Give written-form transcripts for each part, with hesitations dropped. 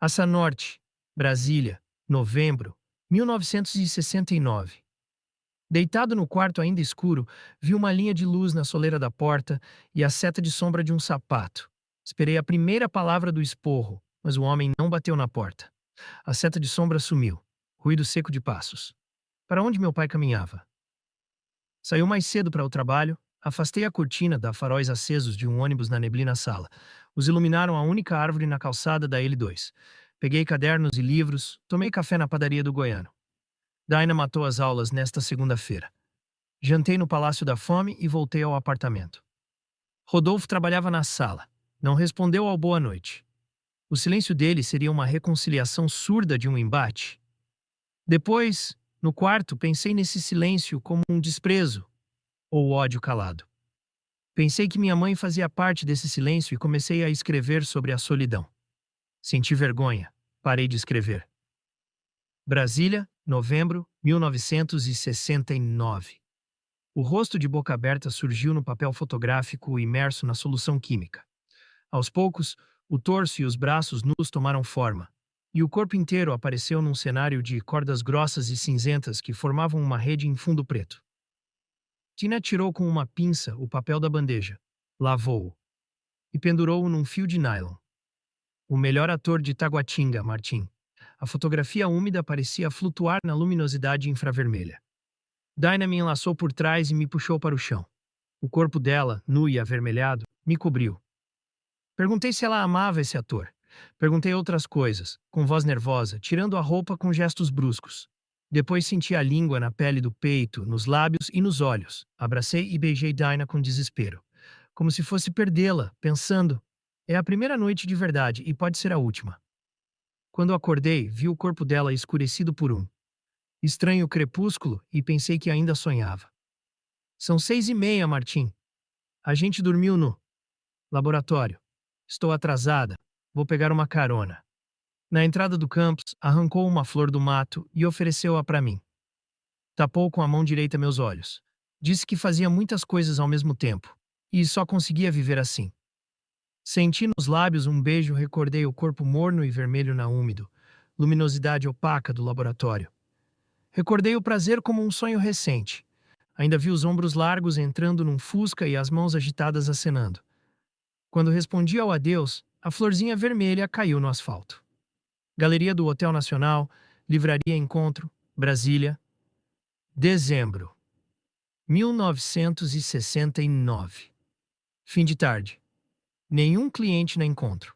Assa Norte, Brasília, novembro, 1969. Deitado no quarto ainda escuro, vi uma linha de luz na soleira da porta e a seta de sombra de um sapato. Esperei a primeira palavra do esporro, mas o homem não bateu na porta. A seta de sombra sumiu. Ruído seco de passos. Para onde meu pai caminhava? Saiu mais cedo para o trabalho, afastei a cortina da faróis acesos de um ônibus na neblina sala. Os iluminaram a única árvore na calçada da L2. Peguei cadernos e livros, tomei café na padaria do Goiano. Dinah matou as aulas nesta segunda-feira. Jantei no Palácio da Fome e voltei ao apartamento. Rodolfo trabalhava na sala. Não respondeu ao boa noite. O silêncio dele seria uma reconciliação surda de um embate. Depois, no quarto, pensei nesse silêncio como um desprezo ou ódio calado. Pensei que minha mãe fazia parte desse silêncio e comecei a escrever sobre a solidão. Senti vergonha. Parei de escrever. Brasília, novembro, 1969. O rosto de boca aberta surgiu no papel fotográfico imerso na solução química. Aos poucos, o torso e os braços nus tomaram forma, e o corpo inteiro apareceu num cenário de cordas grossas e cinzentas que formavam uma rede em fundo preto. Tina tirou com uma pinça o papel da bandeja, lavou-o e pendurou-o num fio de nylon. O melhor ator de Taguatinga, Martim. A fotografia úmida parecia flutuar na luminosidade infravermelha. Dinah me enlaçou por trás e me puxou para o chão. O corpo dela, nu e avermelhado, me cobriu. Perguntei se ela amava esse ator. Perguntei outras coisas, com voz nervosa, tirando a roupa com gestos bruscos. Depois senti a língua na pele do peito, nos lábios e nos olhos. Abracei e beijei Dinah com desespero. Como se fosse perdê-la, pensando, é a primeira noite de verdade e pode ser a última. Quando acordei, vi o corpo dela escurecido por um estranho crepúsculo e pensei que ainda sonhava. São 6h30, Martim. A gente dormiu no laboratório. Estou atrasada. Vou pegar uma carona. Na entrada do campus, arrancou uma flor do mato e ofereceu-a para mim. Tapou com a mão direita meus olhos. Disse que fazia muitas coisas ao mesmo tempo e só conseguia viver assim. Senti nos lábios um beijo, recordei o corpo morno e vermelho na úmido, luminosidade opaca do laboratório. Recordei o prazer como um sonho recente. Ainda vi os ombros largos entrando num fusca e as mãos agitadas acenando. Quando respondi ao adeus, a florzinha vermelha caiu no asfalto. Galeria do Hotel Nacional, Livraria Encontro, Brasília. Dezembro. 1969. Fim de tarde. Nenhum cliente na Encontro.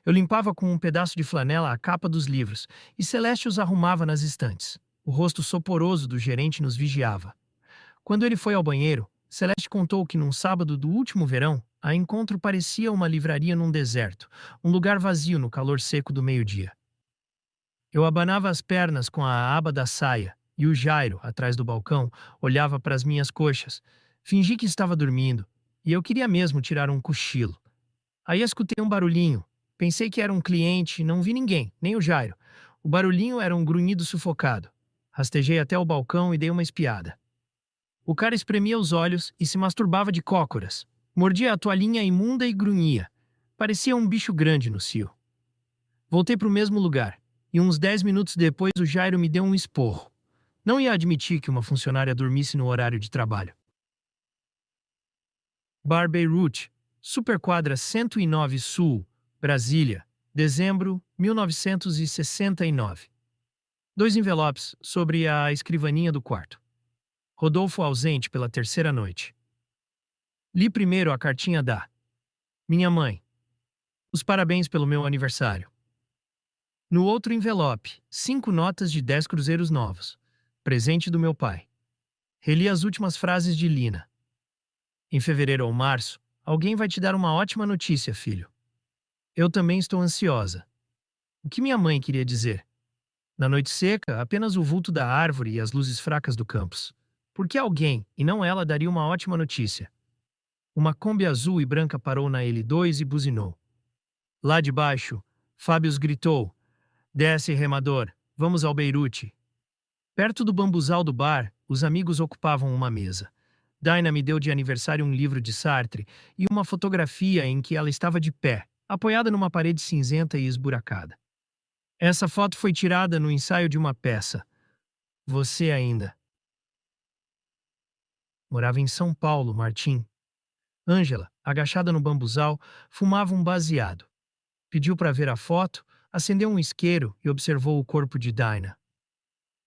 Eu limpava com um pedaço de flanela a capa dos livros e Celeste os arrumava nas estantes. O rosto soporoso do gerente nos vigiava. Quando ele foi ao banheiro, Celeste contou que num sábado do último verão, a Encontro parecia uma livraria num deserto, um lugar vazio no calor seco do meio-dia. Eu abanava as pernas com a aba da saia e o Jairo, atrás do balcão, olhava para as minhas coxas. Fingi que estava dormindo e eu queria mesmo tirar um cochilo. Aí escutei um barulhinho. Pensei que era um cliente, não vi ninguém, nem o Jairo. O barulhinho era um grunhido sufocado. Rastejei até o balcão e dei uma espiada. O cara espremia os olhos e se masturbava de cócoras. Mordia a toalhinha imunda e grunhia. Parecia um bicho grande no cio. Voltei para o mesmo lugar, e uns 10 minutos depois o Jairo me deu um esporro. Não ia admitir que uma funcionária dormisse no horário de trabalho. Bar Beirute, Superquadra 109 Sul, Brasília, dezembro, 1969. 2 envelopes sobre a escrivaninha do quarto. Rodolfo ausente pela terceira noite. Li primeiro a cartinha da minha mãe. Os parabéns pelo meu aniversário. No outro envelope, 5 notas de 10 cruzeiros novos. Presente do meu pai. Reli as últimas frases de Lina. Em fevereiro ou março, alguém vai te dar uma ótima notícia, filho. Eu também estou ansiosa. O que minha mãe queria dizer? Na noite seca, apenas o vulto da árvore e as luzes fracas do campus. Por que alguém, e não ela, daria uma ótima notícia? Uma Kombi azul e branca parou na L2 e buzinou. Lá de baixo, Fábios gritou: desce, remador, vamos ao Beirute. Perto do bambuzal do bar, os amigos ocupavam uma mesa. Dinah me deu de aniversário um livro de Sartre e uma fotografia em que ela estava de pé, apoiada numa parede cinzenta e esburacada. Essa foto foi tirada no ensaio de uma peça. Você ainda morava em São Paulo, Martim. Ângela, agachada no bambuzal, fumava um baseado. Pediu para ver a foto, acendeu um isqueiro e observou o corpo de Dinah.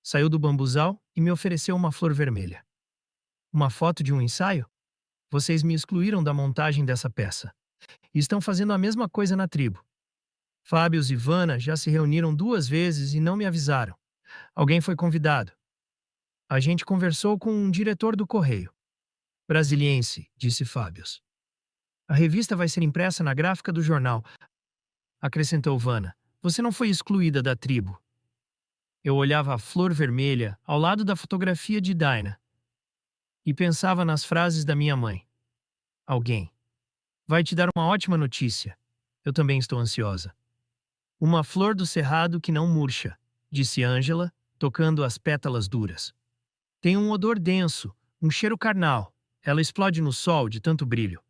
Saiu do bambuzal e me ofereceu uma flor vermelha. Uma foto de um ensaio? Vocês me excluíram da montagem dessa peça. E estão fazendo a mesma coisa na tribo. Fábios e Vanna já se reuniram 2 vezes e não me avisaram. Alguém foi convidado. A gente conversou com um diretor do correio. Brasiliense, disse Fábios. A revista vai ser impressa na gráfica do jornal, acrescentou Vanna. Você não foi excluída da tribo. Eu olhava a flor vermelha ao lado da fotografia de Dinah e pensava nas frases da minha mãe. Alguém vai te dar uma ótima notícia. Eu também estou ansiosa. Uma flor do cerrado que não murcha, disse Ângela, tocando as pétalas duras. Tem um odor denso, um cheiro carnal. Ela explode no sol de tanto brilho.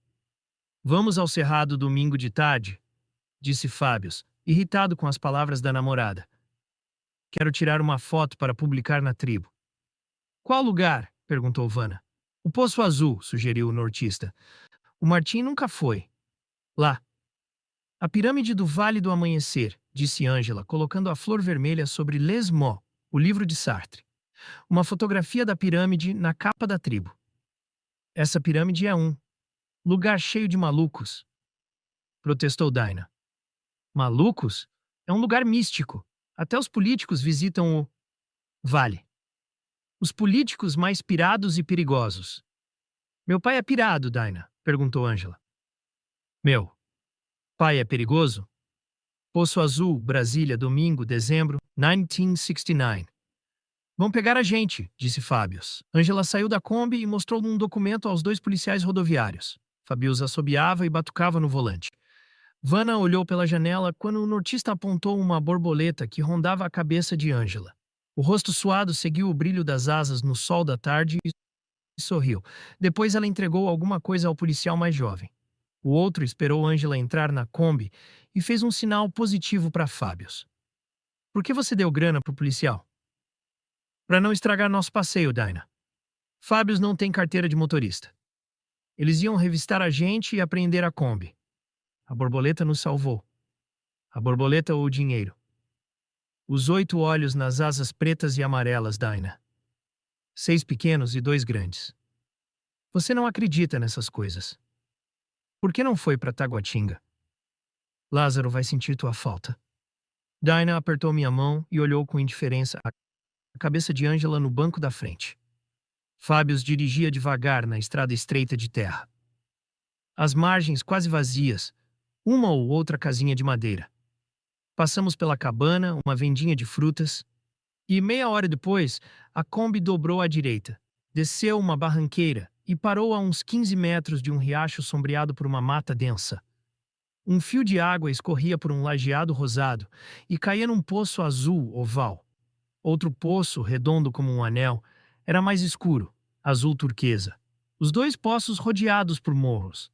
Vamos ao cerrado domingo de tarde, disse Fábios, irritado com as palavras da namorada. Quero tirar uma foto para publicar na tribo. Qual lugar? Perguntou Vanna. O Poço Azul, sugeriu o nortista. O Martim nunca foi. Lá. A pirâmide do Vale do Amanhecer, disse Ângela, colocando a flor vermelha sobre Les Mots, o livro de Sartre. Uma fotografia da pirâmide na capa da tribo. Essa pirâmide é um lugar cheio de malucos, protestou Dinah. Malucos? É um lugar místico. Até os políticos visitam o vale. Os políticos mais pirados e perigosos. Meu pai é pirado, Dinah? Perguntou Ângela. Meu pai é perigoso? Poço Azul, Brasília, domingo, dezembro, 1969. Vão pegar a gente, disse Fábios. Ângela saiu da Kombi e mostrou um documento aos 2 policiais rodoviários. Fábios assobiava e batucava no volante. Vanna olhou pela janela quando o nortista apontou uma borboleta que rondava a cabeça de Ângela. O rosto suado seguiu o brilho das asas no sol da tarde e sorriu. Depois ela entregou alguma coisa ao policial mais jovem. O outro esperou Ângela entrar na Kombi e fez um sinal positivo para Fábios. Por que você deu grana pro policial? Para não estragar nosso passeio, Dinah. Fábios não tem carteira de motorista. Eles iam revistar a gente e apreender a Kombi. A borboleta nos salvou. A borboleta ou o dinheiro. Os 8 olhos nas asas pretas e amarelas, Dinah. 6 pequenos e 2 grandes. Você não acredita nessas coisas. Por que não foi para Taguatinga? Lázaro vai sentir tua falta. Dinah apertou minha mão e olhou com indiferença a cabeça de Ângela no banco da frente. Fábios dirigia devagar na estrada estreita de terra. As margens quase vazias, uma ou outra casinha de madeira. Passamos pela cabana, uma vendinha de frutas, e meia hora depois, a Kombi dobrou à direita, desceu uma barranqueira e parou a uns 15 metros de um riacho sombreado por uma mata densa. Um fio de água escorria por um lajeado rosado e caía num poço azul oval. Outro poço, redondo como um anel, era mais escuro, azul turquesa. Os 2 poços rodeados por morros.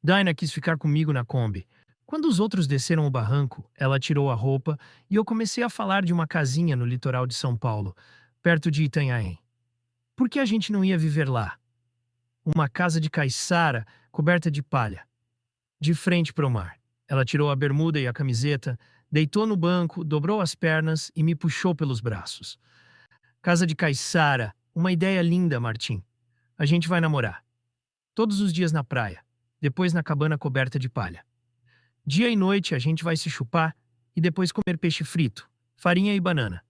Dinah quis ficar comigo na Kombi. Quando os outros desceram o barranco, ela tirou a roupa e eu comecei a falar de uma casinha no litoral de São Paulo, perto de Itanhaém. Por que a gente não ia viver lá? Uma casa de caiçara, coberta de palha. De frente para o mar. Ela tirou a bermuda e a camiseta, deitou no banco, dobrou as pernas e me puxou pelos braços. Casa de caiçara, uma ideia linda, Martim. A gente vai namorar. Todos os dias na praia, depois na cabana coberta de palha. Dia e noite a gente vai se chupar e depois comer peixe frito, farinha e banana.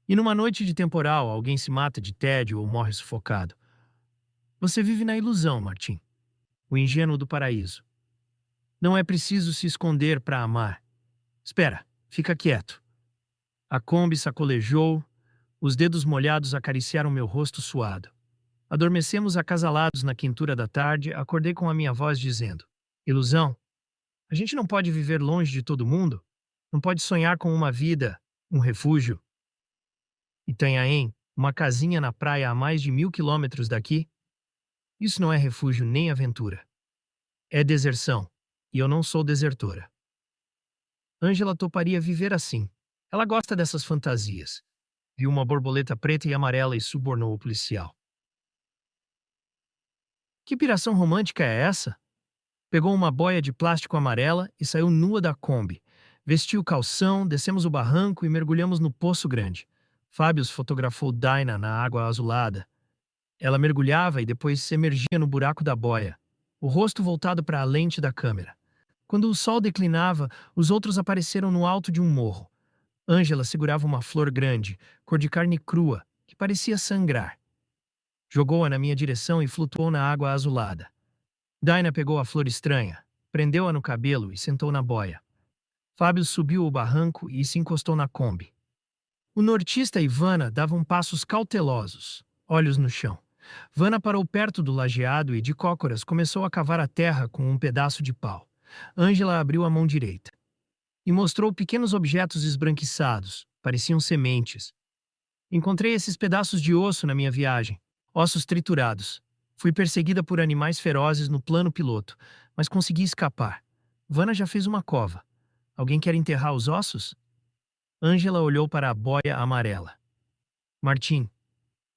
E numa noite de temporal alguém se mata de tédio ou morre sufocado. Você vive na ilusão, Martim. O ingênuo do paraíso. Não é preciso se esconder para amar. Espera, fica quieto. A Kombi sacolejou, os dedos molhados acariciaram meu rosto suado. Adormecemos acasalados na quentura da tarde, acordei com a minha voz dizendo: ilusão? A gente não pode viver longe de todo mundo? Não pode sonhar com uma vida, um refúgio? Itanhaém, uma casinha na praia a mais de 1000 quilômetros daqui? Isso não é refúgio nem aventura. É deserção. E eu não sou desertora. Ângela toparia viver assim. Ela gosta dessas fantasias. Viu uma borboleta preta e amarela e subornou o policial. Que piração romântica é essa? Pegou uma boia de plástico amarela e saiu nua da Kombi. Vestiu o calção, descemos o barranco e mergulhamos no Poço Grande. Fábios fotografou Dinah na água azulada. Ela mergulhava e depois se emergia no buraco da boia, o rosto voltado para a lente da câmera. Quando o sol declinava, os outros apareceram no alto de um morro. Ângela segurava uma flor grande, cor de carne crua, que parecia sangrar. Jogou-a na minha direção e flutuou na água azulada. Dinah pegou a flor estranha, prendeu-a no cabelo e sentou na boia. Fábio subiu o barranco e se encostou na Kombi. O nortista e Vanna davam passos cautelosos, olhos no chão. Vanna parou perto do lajeado e, de cócoras, começou a cavar a terra com um pedaço de pau. Ângela abriu a mão direita e mostrou pequenos objetos esbranquiçados, pareciam sementes. Encontrei esses pedaços de osso na minha viagem, ossos triturados. Fui perseguida por animais ferozes no plano piloto, mas consegui escapar. Vanna já fez uma cova. Alguém quer enterrar os ossos? Ângela olhou para a boia amarela. Martim,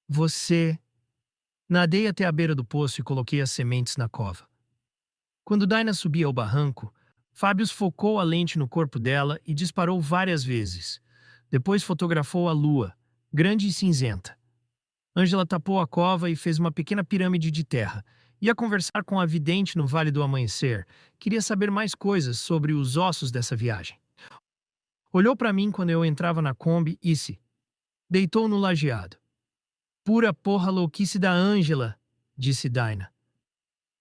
você... Nadei até a beira do poço e coloquei as sementes na cova. Quando Dinah subia ao barranco, Fábio focou a lente no corpo dela e disparou várias vezes. Depois fotografou a lua, grande e cinzenta. Ângela tapou a cova e fez uma pequena pirâmide de terra. Ia conversar com a vidente no Vale do Amanhecer. Queria saber mais coisas sobre os ossos dessa viagem. Olhou para mim quando eu entrava na Kombi e se deitou no lajeado. Pura porra louquice da Ângela, disse Dinah.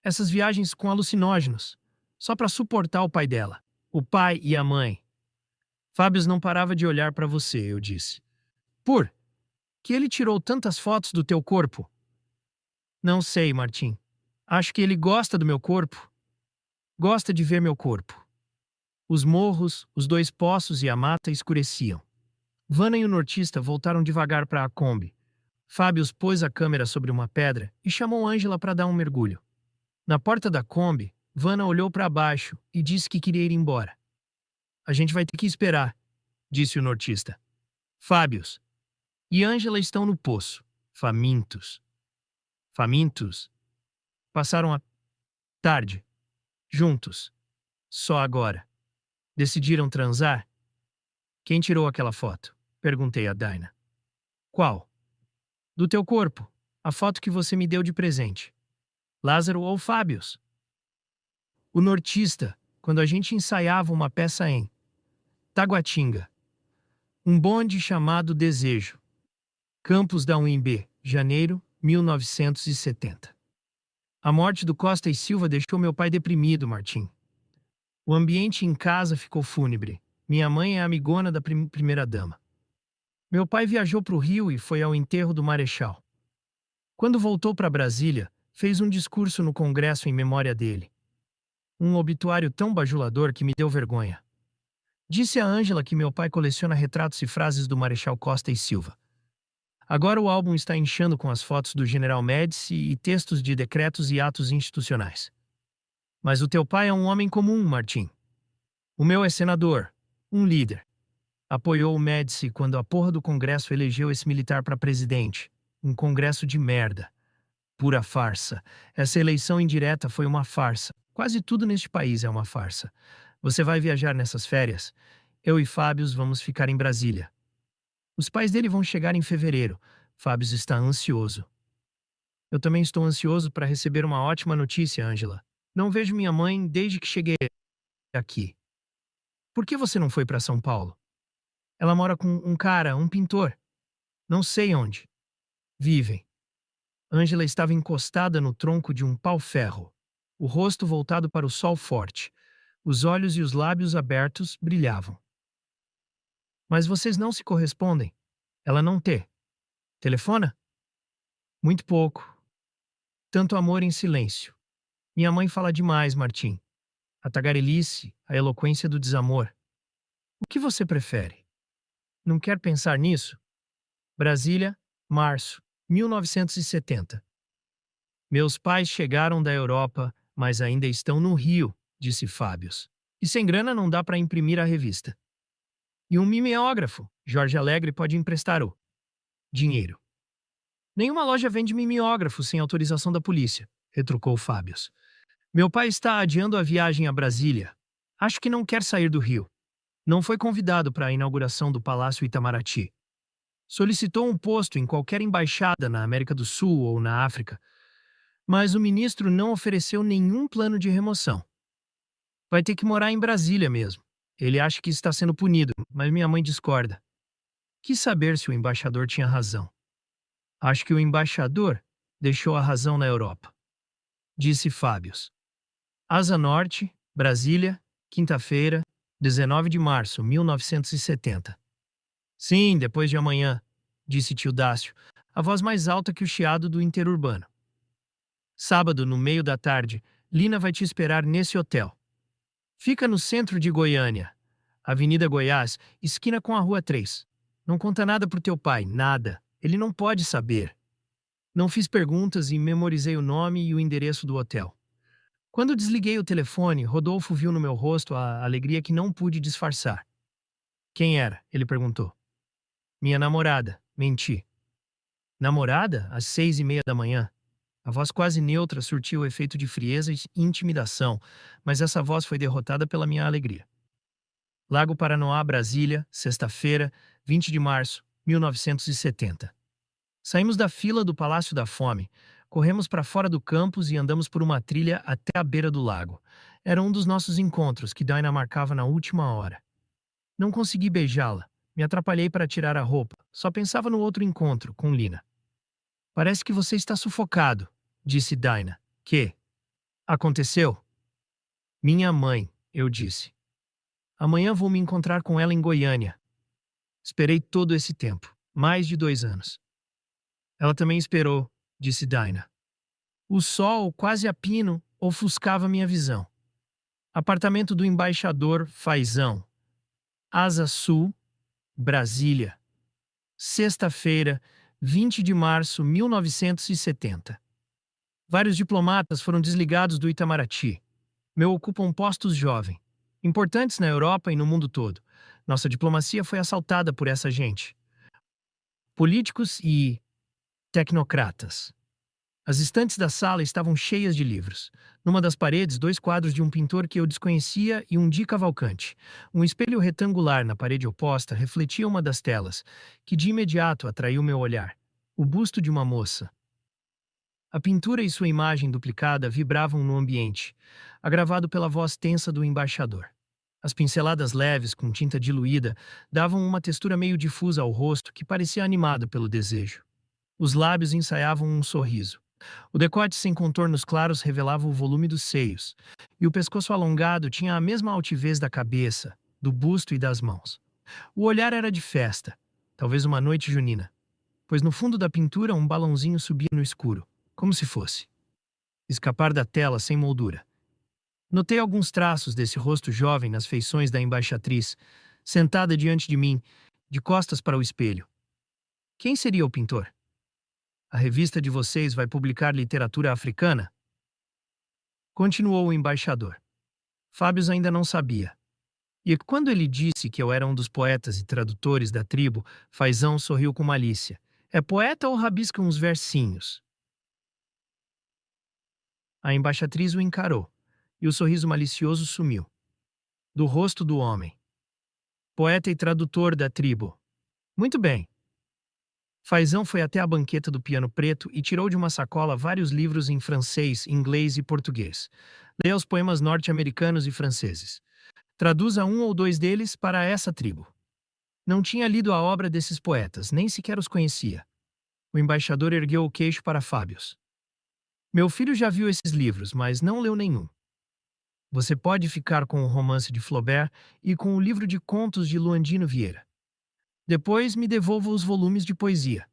Essas viagens com alucinógenos, só para suportar o pai dela, o pai e a mãe. Fábio não parava de olhar para você, eu disse. Por que ele tirou tantas fotos do teu corpo? Não sei, Martim. Acho que ele gosta do meu corpo. Gosta de ver meu corpo. Os morros, os dois poços e a mata escureciam. Vanna e o nortista voltaram devagar para a Kombi. Fábio pôs a câmera sobre uma pedra e chamou Ângela para dar um mergulho. Na porta da Kombi, Vanna olhou para baixo e disse que queria ir embora. A gente vai ter que esperar, disse o nortista. Fábios e Ângela estão no poço, famintos. Famintos? Passaram a tarde, juntos. Só agora. Decidiram transar? Quem tirou aquela foto? Perguntei a Dinah. Qual? Do teu corpo. A foto que você me deu de presente. Lázaro ou Fábios? O nortista, quando a gente ensaiava uma peça em Taguatinga. Um bonde chamado Desejo. Campos da UNB, janeiro, 1970. A morte do Costa e Silva deixou meu pai deprimido, Martim. O ambiente em casa ficou fúnebre. Minha mãe é amigona da primeira-dama. Meu pai viajou para o Rio e foi ao enterro do Marechal. Quando voltou para Brasília, fez um discurso no Congresso em memória dele. Um obituário tão bajulador que me deu vergonha. Disse a Ângela que meu pai coleciona retratos e frases do Marechal Costa e Silva. Agora o álbum está inchando com as fotos do General Médici e textos de decretos e atos institucionais. Mas o teu pai é um homem comum, Martim. O meu é senador, um líder. Apoiou o Médici quando a porra do Congresso elegeu esse militar para presidente. Um congresso de merda. Pura farsa. Essa eleição indireta foi uma farsa. Quase tudo neste país é uma farsa. Você vai viajar nessas férias? Eu e Fábios vamos ficar em Brasília. Os pais dele vão chegar em fevereiro. Fábios está ansioso. Eu também estou ansioso para receber uma ótima notícia, Ângela. Não vejo minha mãe desde que cheguei aqui. Por que você não foi para São Paulo? Ela mora com um cara, um pintor. Não sei onde. Vivem. Ângela estava encostada no tronco de um pau-ferro, o rosto voltado para o sol forte. Os olhos e os lábios abertos brilhavam. Mas vocês não se correspondem. Ela não te telefona? Muito pouco. Tanto amor em silêncio. Minha mãe fala demais, Martim. A tagarelice, a eloquência do desamor. O que você prefere? Não quer pensar nisso? Brasília, março, 1970. Meus pais chegaram da Europa, mas ainda estão no Rio, disse Fábios. E sem grana não dá para imprimir a revista. E um mimeógrafo, Jorge Alegre pode emprestar o dinheiro. Nenhuma loja vende mimeógrafo sem autorização da polícia, retrucou Fábios. Meu pai está adiando a viagem a Brasília. Acho que não quer sair do Rio. Não foi convidado para a inauguração do Palácio Itamaraty. Solicitou um posto em qualquer embaixada na América do Sul ou na África, mas o ministro não ofereceu nenhum plano de remoção. Vai ter que morar em Brasília mesmo. Ele acha que está sendo punido, mas minha mãe discorda. Quis saber se o embaixador tinha razão. Acho que o embaixador deixou a razão na Europa, disse Fábios. Asa Norte, Brasília, quinta-feira, 19 de março, 1970. Sim, depois de amanhã, disse tio Dácio, a voz mais alta que o chiado do interurbano. Sábado, no meio da tarde, Lina vai te esperar nesse hotel. Fica no centro de Goiânia, Avenida Goiás, esquina com a Rua 3. Não conta nada pro teu pai, nada. Ele não pode saber. Não fiz perguntas e memorizei o nome e o endereço do hotel. Quando desliguei o telefone, Rodolfo viu no meu rosto a alegria que não pude disfarçar. Quem era? Ele perguntou. Minha namorada. Menti. Namorada? Às 6:30 da manhã. A voz quase neutra surtiu o efeito de frieza e intimidação, mas essa voz foi derrotada pela minha alegria. Lago Paranoá, Brasília, sexta-feira, 20 de março, 1970. Saímos da fila do Palácio da Fome, corremos para fora do campus e andamos por uma trilha até a beira do lago. Era um dos nossos encontros que Dinah marcava na última hora. Não consegui beijá-la. Me atrapalhei para tirar a roupa. Só pensava no outro encontro, com Lina. Parece que você está sufocado, disse Dinah. Que? Aconteceu? Minha mãe, eu disse. Amanhã vou me encontrar com ela em Goiânia. Esperei todo esse tempo, mais de 2 anos. Ela também esperou, disse Dinah. O sol, quase a pino, ofuscava minha visão. Apartamento do embaixador Faisão. Asa Sul, Brasília. Sexta-feira, 20 de março, 1970. Vários diplomatas foram desligados do Itamaraty. Meu ocupam postos jovem, importantes na Europa e no mundo todo. Nossa diplomacia foi assaltada por essa gente. Políticos e tecnocratas. As estantes da sala estavam cheias de livros. Numa das paredes, 2 quadros de um pintor que eu desconhecia e um Di Cavalcante. Um espelho retangular na parede oposta refletia uma das telas, que de imediato atraiu meu olhar. O busto de uma moça. A pintura e sua imagem duplicada vibravam no ambiente, agravado pela voz tensa do embaixador. As pinceladas leves, com tinta diluída, davam uma textura meio difusa ao rosto que parecia animado pelo desejo. Os lábios ensaiavam um sorriso. O decote sem contornos claros revelava o volume dos seios, e o pescoço alongado tinha a mesma altivez da cabeça, do busto e das mãos. O olhar era de festa, talvez uma noite junina, pois no fundo da pintura um balãozinho subia no escuro, como se fosse escapar da tela sem moldura. Notei alguns traços desse rosto jovem nas feições da embaixatriz, sentada diante de mim, de costas para o espelho. Quem seria o pintor? A revista de vocês vai publicar literatura africana? Continuou o embaixador. Fábios ainda não sabia. E quando ele disse que eu era um dos poetas e tradutores da tribo, Faisão sorriu com malícia. É poeta ou rabisca uns versinhos? A embaixatriz o encarou, e o sorriso malicioso sumiu. Do rosto do homem. Poeta e tradutor da tribo. Muito bem. Faisão foi até a banqueta do piano preto e tirou de uma sacola vários livros em francês, inglês e português. Leia os poemas norte-americanos e franceses. Traduza 1 ou 2 deles para essa tribo. Não tinha lido a obra desses poetas, nem sequer os conhecia. O embaixador ergueu o queixo para Fábios. Meu filho já viu esses livros, mas não leu nenhum. Você pode ficar com o romance de Flaubert e com o livro de contos de Luandino Vieira. Depois me devolva os volumes de poesia.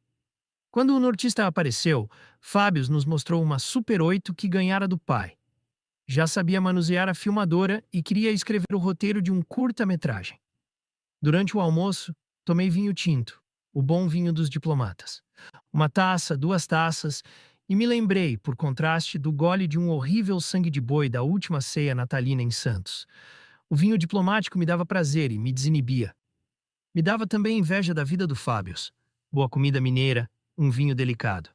Quando o nortista apareceu, Fábios nos mostrou uma Super 8 que ganhara do pai. Já sabia manusear a filmadora e queria escrever o roteiro de um curta-metragem. Durante o almoço, tomei vinho tinto, o bom vinho dos diplomatas. Uma taça, 2 taças, E me lembrei, por contraste, do gole de um horrível sangue de boi da última ceia natalina em Santos. O vinho diplomático me dava prazer e me desinibia. Me dava também inveja da vida do Fábios. Boa comida mineira, um vinho delicado.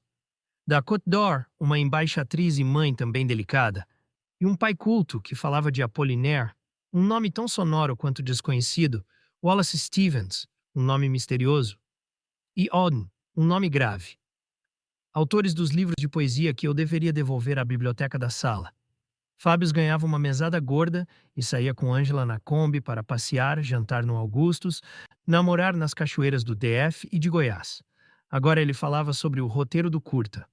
Da Côte d'Or, uma embaixatriz e mãe também delicada. E um pai culto que falava de Apollinaire, um nome tão sonoro quanto desconhecido, Wallace Stevens, um nome misterioso, e Auden, um nome grave. Autores dos livros de poesia que eu deveria devolver à biblioteca da sala. Fábios ganhava uma mesada gorda e saía com Ângela na Kombi para passear, jantar no Augustus, namorar nas cachoeiras do DF e de Goiás. Agora ele falava sobre o roteiro do curta.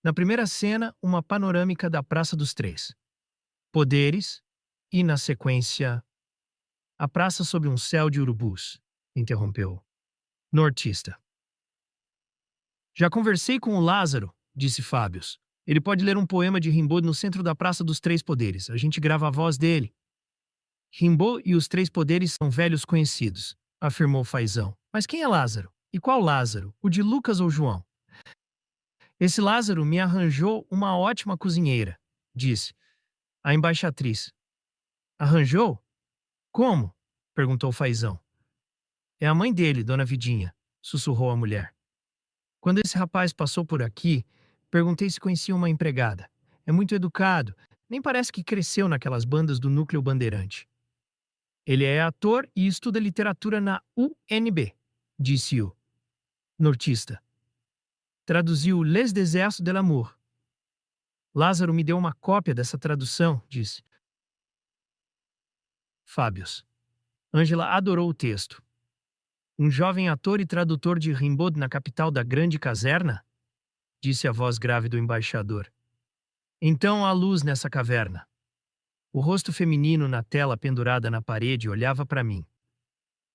Na primeira cena, uma panorâmica da Praça dos Três Poderes e, na sequência, a praça sob um céu de urubus, interrompeu. Nortista. Já conversei com o Lázaro, disse Fábios. Ele pode ler um poema de Rimbaud no centro da Praça dos Três Poderes. A gente grava a voz dele. Rimbaud e os Três Poderes são velhos conhecidos, afirmou Faisão. Mas quem é Lázaro? E qual Lázaro? O de Lucas ou João? Esse Lázaro me arranjou uma ótima cozinheira, disse a embaixatriz. Arranjou? Como? Perguntou Faisão. É a mãe dele, Dona Vidinha, sussurrou a mulher. Quando esse rapaz passou por aqui, perguntei se conhecia uma empregada. É muito educado, nem parece que cresceu naquelas bandas do núcleo bandeirante. Ele é ator e estuda literatura na UNB, disse o nortista. Traduziu Les Déserts de l'amour. Lázaro me deu uma cópia dessa tradução, disse Fábios. Ângela adorou o texto. Um jovem ator e tradutor de Rimbaud na capital da Grande Caserna? Disse a voz grave do embaixador. Então há luz nessa caverna. O rosto feminino na tela pendurada na parede olhava para mim.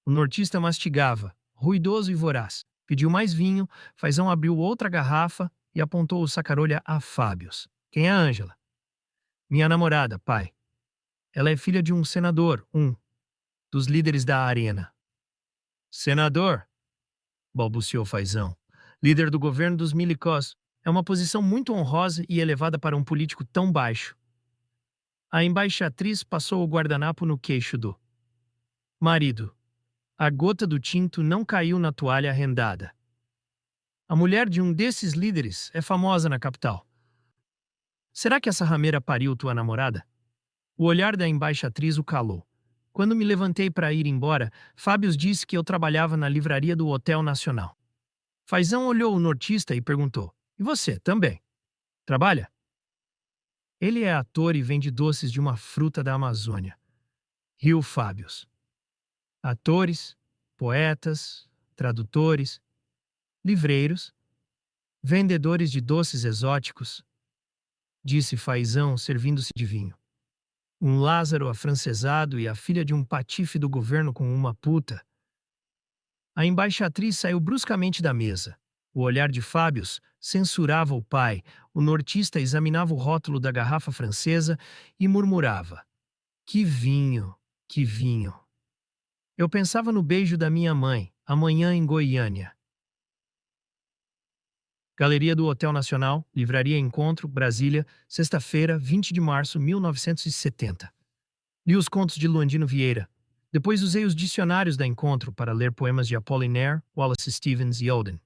O nortista mastigava, ruidoso e voraz. Pediu mais vinho, Faisão abriu outra garrafa e apontou o sacarolha a Fábios. Quem é a Ângela? Minha namorada, pai. Ela é filha de um senador, dos líderes da arena. Senador? Balbuciou Faisão. Líder do governo dos milicós. É uma posição muito honrosa e elevada para um político tão baixo. A embaixatriz passou o guardanapo no queixo do marido. A gota do tinto não caiu na toalha rendada. A mulher de um desses líderes é famosa na capital. Será que essa rameira pariu tua namorada? O olhar da embaixatriz o calou. Quando me levantei para ir embora, Fábios disse que eu trabalhava na livraria do Hotel Nacional. Faisão olhou o nortista e perguntou: E você, também? Trabalha? Ele é ator e vende doces de uma fruta da Amazônia. Riu Fábios. Atores, poetas, tradutores, livreiros, vendedores de doces exóticos, disse Faisão, servindo-se de vinho. Um Lázaro afrancesado e a filha de um patife do governo com uma puta. A embaixatriz saiu bruscamente da mesa. O olhar de Fábios censurava o pai, o nortista examinava o rótulo da garrafa francesa e murmurava: Que vinho, que vinho. Eu pensava no beijo da minha mãe, amanhã em Goiânia. Galeria do Hotel Nacional, Livraria Encontro, Brasília, sexta-feira, 20 de março de 1970. Li os contos de Luandino Vieira. Depois usei os dicionários da Encontro para ler poemas de Apollinaire, Wallace Stevens e Auden.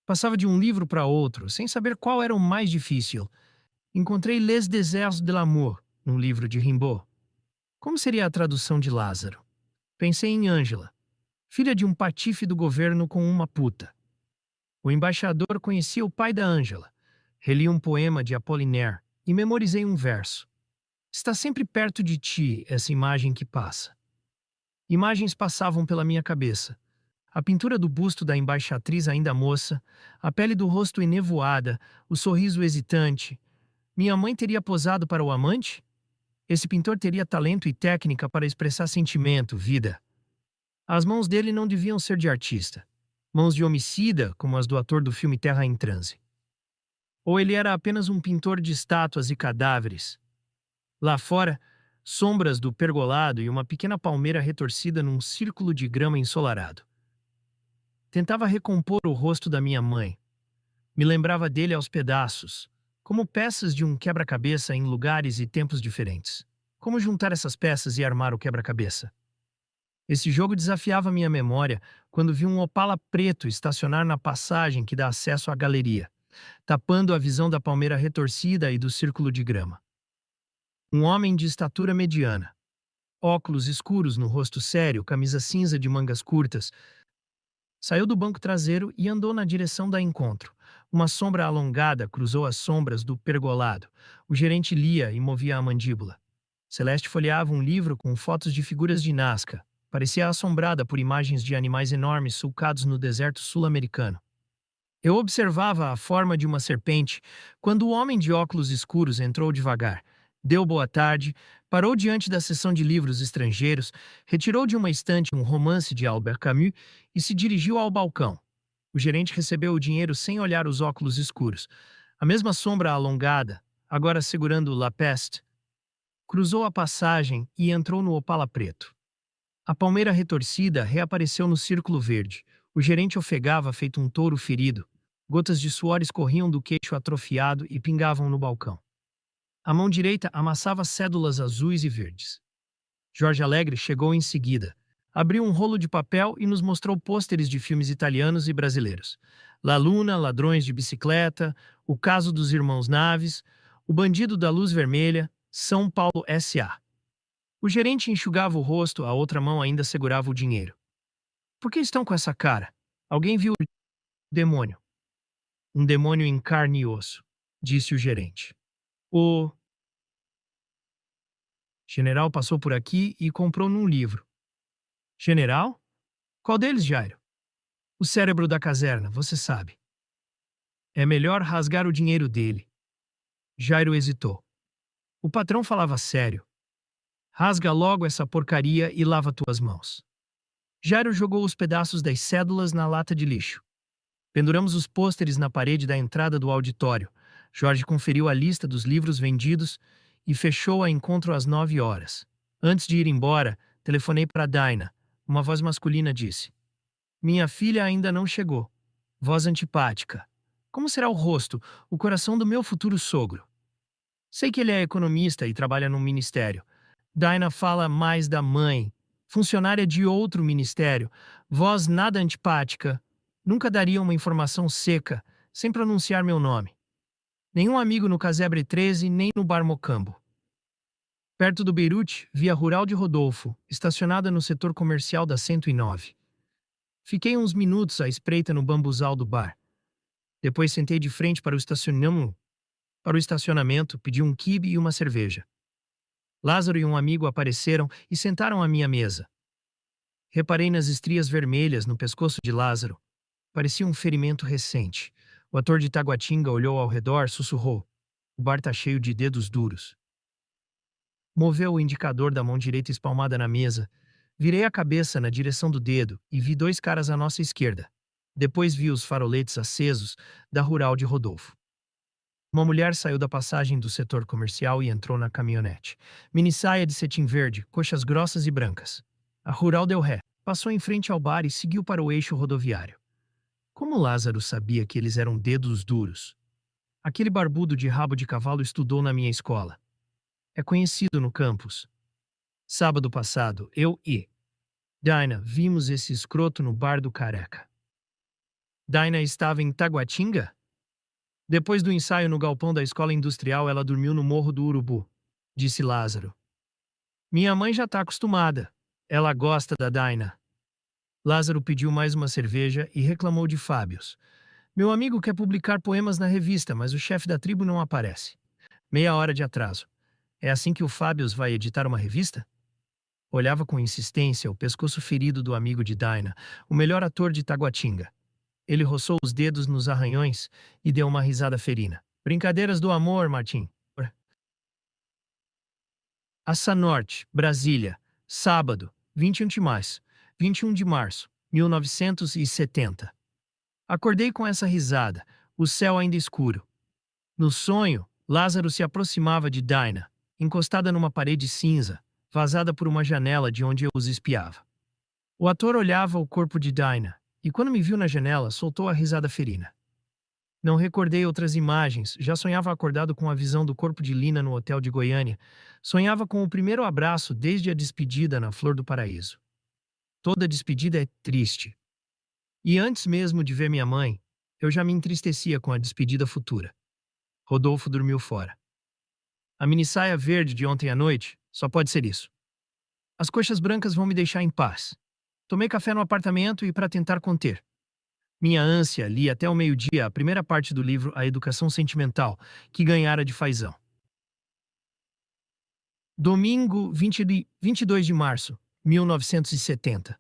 Passava de um livro para outro, sem saber qual era o mais difícil. Encontrei Les Déserts de l'amour, num livro de Rimbaud. Como seria a tradução de Lázaro? Pensei em Ângela, filha de um patife do governo com uma puta. O embaixador conhecia o pai da Ângela. Reli um poema de Apollinaire e memorizei um verso. Está sempre perto de ti essa imagem que passa. Imagens passavam pela minha cabeça. A pintura do busto da embaixatriz ainda moça, a pele do rosto enevoada, o sorriso hesitante. Minha mãe teria posado para o amante? Esse pintor teria talento e técnica para expressar sentimento, vida. As mãos dele não deviam ser de artista. Mãos de homicida, como as do ator do filme Terra em Transe. Ou ele era apenas um pintor de estátuas e cadáveres. Lá fora, sombras do pergolado e uma pequena palmeira retorcida num círculo de grama ensolarado. Tentava recompor o rosto da minha mãe. Me lembrava dele aos pedaços, como peças de um quebra-cabeça em lugares e tempos diferentes. Como juntar essas peças e armar o quebra-cabeça? Esse jogo desafiava minha memória quando vi um Opala preto estacionar na passagem que dá acesso à galeria, tapando a visão da palmeira retorcida e do círculo de grama. Um homem de estatura mediana, óculos escuros no rosto sério, camisa cinza de mangas curtas, saiu do banco traseiro e andou na direção da encontro. Uma sombra alongada cruzou as sombras do pergolado. O gerente lia e movia a mandíbula. Celeste folheava um livro com fotos de figuras de Nazca. Parecia assombrada por imagens de animais enormes sulcados no deserto sul-americano. Eu observava a forma de uma serpente quando o homem de óculos escuros entrou devagar. Deu boa tarde, parou diante da seção de livros estrangeiros, retirou de uma estante um romance de Albert Camus e se dirigiu ao balcão. O gerente recebeu o dinheiro sem olhar os óculos escuros. A mesma sombra alongada, agora segurando La Peste, cruzou a passagem e entrou no Opala preto. A palmeira retorcida reapareceu no círculo verde. O gerente ofegava feito um touro ferido. Gotas de suor escorriam do queixo atrofiado e pingavam no balcão. A mão direita amassava cédulas azuis e verdes. Jorge Alegre chegou em seguida. Abriu um rolo de papel e nos mostrou pôsteres de filmes italianos e brasileiros. La Luna, Ladrões de Bicicleta, O Caso dos Irmãos Naves, O Bandido da Luz Vermelha, São Paulo S.A. O gerente enxugava o rosto, a outra mão ainda segurava o dinheiro. Por que estão com essa cara? Alguém viu o demônio. Um demônio em carne e osso, disse o gerente. O general passou por aqui e comprou num livro. General? Qual deles, Jairo? O cérebro da caserna, você sabe. É melhor rasgar o dinheiro dele. Jairo hesitou. O patrão falava sério. Rasga logo essa porcaria e lava tuas mãos. Jairo jogou os pedaços das cédulas na lata de lixo. Penduramos os pôsteres na parede da entrada do auditório. Jorge conferiu a lista dos livros vendidos e fechou a encontro às 9 horas. Antes de ir embora, telefonei para Daina. Uma voz masculina disse: Minha filha ainda não chegou. Voz antipática. Como será o rosto, o coração do meu futuro sogro? Sei que ele é economista e trabalha num ministério. Daina fala mais da mãe, funcionária de outro ministério. Voz nada antipática. Nunca daria uma informação seca, sem pronunciar meu nome. Nenhum amigo no Casebre 13, nem no Bar Mocambo. Perto do Beirute, via rural de Rodolfo, estacionada no setor comercial da 109. Fiquei uns minutos à espreita no bambuzal do bar. Depois sentei de frente para o estacionamento, pedi um quibe e uma cerveja. Lázaro e um amigo apareceram e sentaram à minha mesa. Reparei nas estrias vermelhas no pescoço de Lázaro. Parecia um ferimento recente. O ator de Taguatinga olhou ao redor, sussurrou. O bar tá cheio de dedos duros. Moveu o indicador da mão direita espalmada na mesa. Virei a cabeça na direção do dedo e vi dois caras à nossa esquerda. Depois vi os faroletes acesos da rural de Rodolfo. Uma mulher saiu da passagem do setor comercial e entrou na caminhonete. Mini saia de cetim verde, coxas grossas e brancas. A rural deu ré, passou em frente ao bar e seguiu para o eixo rodoviário. Como Lázaro sabia que eles eram dedos duros? Aquele barbudo de rabo de cavalo estudou na minha escola. É conhecido no campus. Sábado passado, eu e Daina vimos esse escroto no bar do Careca. Daina estava em Taguatinga? Depois do ensaio no galpão da escola industrial, ela dormiu no Morro do Urubu, disse Lázaro. Minha mãe já está acostumada. Ela gosta da Daina. Lázaro pediu mais uma cerveja e reclamou de Fábios. Meu amigo quer publicar poemas na revista, mas o chefe da tribo não aparece. Meia hora de atraso. É assim que o Fábios vai editar uma revista? Olhava com insistência o pescoço ferido do amigo de Daina, o melhor ator de Taguatinga. Ele roçou os dedos nos arranhões e deu uma risada ferina. Brincadeiras do amor, Martim. Assa Norte, Brasília, sábado, 21 de março, 1970. Acordei com essa risada, o céu ainda escuro. No sonho, Lázaro se aproximava de Daina, encostada numa parede cinza, vazada por uma janela de onde eu os espiava. O ator olhava o corpo de Daina, e quando me viu na janela, soltou a risada ferina. Não recordei outras imagens, já sonhava acordado com a visão do corpo de Lina no hotel de Goiânia. Sonhava com o primeiro abraço desde a despedida na Flor do Paraíso. Toda despedida é triste. E antes mesmo de ver minha mãe, eu já me entristecia com a despedida futura. Rodolfo dormiu fora. A minissaia verde de ontem à noite só pode ser isso. As coxas brancas vão me deixar em paz. Tomei café no apartamento e, para tentar conter minha ânsia, li até o meio-dia a primeira parte do livro A Educação Sentimental, que ganhara de fazão. Domingo, 22 de março, 1970.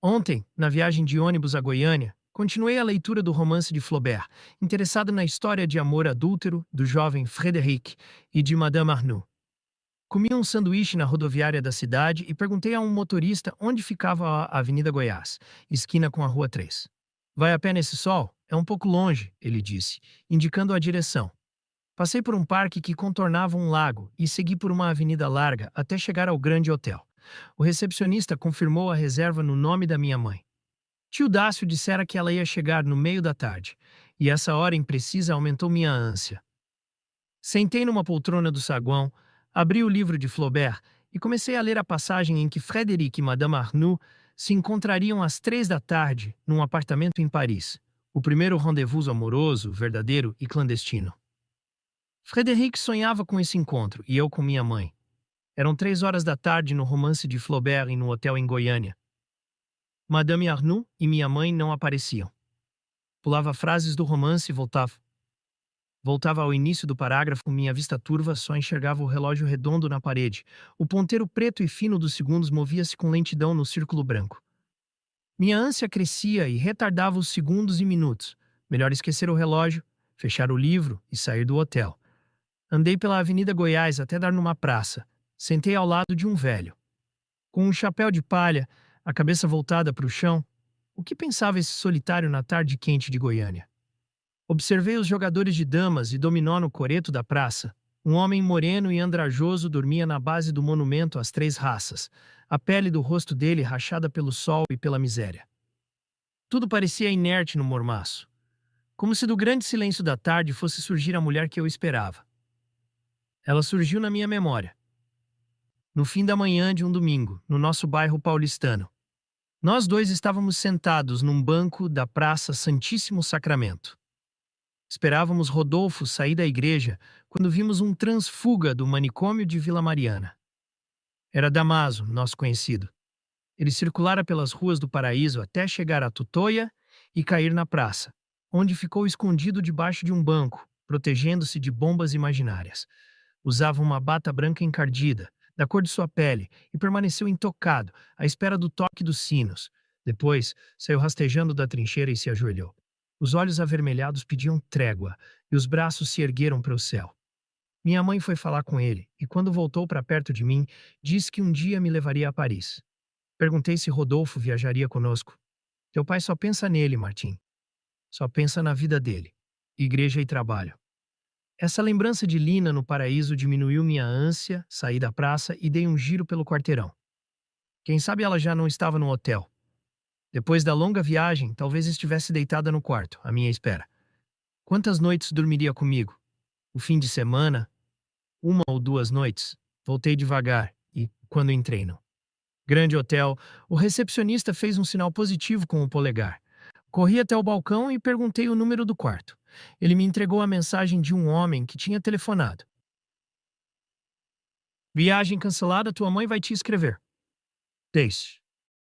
Ontem, na viagem de ônibus a Goiânia, continuei a leitura do romance de Flaubert, interessado na história de amor adúltero do jovem Frédéric e de Madame Arnoux. Comi um sanduíche na rodoviária da cidade e perguntei a um motorista onde ficava a Avenida Goiás, esquina com a Rua 3. Vai a pé nesse sol? É um pouco longe, ele disse, indicando a direção. Passei por um parque que contornava um lago e segui por uma avenida larga até chegar ao grande hotel. O recepcionista confirmou a reserva no nome da minha mãe. Tio Dácio dissera que ela ia chegar no meio da tarde, e essa hora imprecisa aumentou minha ânsia. Sentei numa poltrona do saguão, abri o livro de Flaubert e comecei a ler a passagem em que Frédéric e Madame Arnoux se encontrariam às 3 da tarde num apartamento em Paris, o primeiro rendezvous amoroso, verdadeiro e clandestino. Frédéric sonhava com esse encontro e eu com minha mãe. Eram 3 horas da tarde no romance de Flaubert e no hotel em Goiânia. Madame Arnoux e minha mãe não apareciam. Pulava frases do romance e voltava. Voltava ao início do parágrafo, minha vista turva só enxergava o relógio redondo na parede. O ponteiro preto e fino dos segundos movia-se com lentidão no círculo branco. Minha ânsia crescia e retardava os segundos e minutos. Melhor esquecer o relógio, fechar o livro e sair do hotel. Andei pela Avenida Goiás até dar numa praça. Sentei ao lado de um velho. Com um chapéu de palha, a cabeça voltada para o chão, o que pensava esse solitário na tarde quente de Goiânia? Observei os jogadores de damas e dominó no coreto da praça. Um homem moreno e andrajoso dormia na base do monumento às 3 raças, a pele do rosto dele rachada pelo sol e pela miséria. Tudo parecia inerte no mormaço, como se do grande silêncio da tarde fosse surgir a mulher que eu esperava. Ela surgiu na minha memória. No fim da manhã de um domingo, no nosso bairro paulistano. Nós dois estávamos sentados num banco da Praça Santíssimo Sacramento. Esperávamos Rodolfo sair da igreja quando vimos um transfuga do manicômio de Vila Mariana. Era Damaso, nosso conhecido. Ele circulara pelas ruas do Paraíso até chegar a Tutóia e cair na praça, onde ficou escondido debaixo de um banco, protegendo-se de bombas imaginárias. Usava uma bata branca encardida, da cor de sua pele, e permaneceu intocado, à espera do toque dos sinos. Depois, saiu rastejando da trincheira e se ajoelhou. Os olhos avermelhados pediam trégua, e os braços se ergueram para o céu. Minha mãe foi falar com ele, e quando voltou para perto de mim, disse que um dia me levaria a Paris. Perguntei se Rodolfo viajaria conosco. Teu pai só pensa nele, Martim. Só pensa na vida dele. Igreja e trabalho. Essa lembrança de Lina no paraíso diminuiu minha ânsia, saí da praça e dei um giro pelo quarteirão. Quem sabe ela já não estava no hotel. Depois da longa viagem, talvez estivesse deitada no quarto, à minha espera. Quantas noites dormiria comigo? O fim de semana? 1 ou 2 noites. Voltei devagar e, quando entrei no grande hotel, o recepcionista fez um sinal positivo com o polegar. Corri até o balcão e perguntei o número do quarto. Ele me entregou a mensagem de um homem que tinha telefonado. Viagem cancelada, tua mãe vai te escrever. Deixe.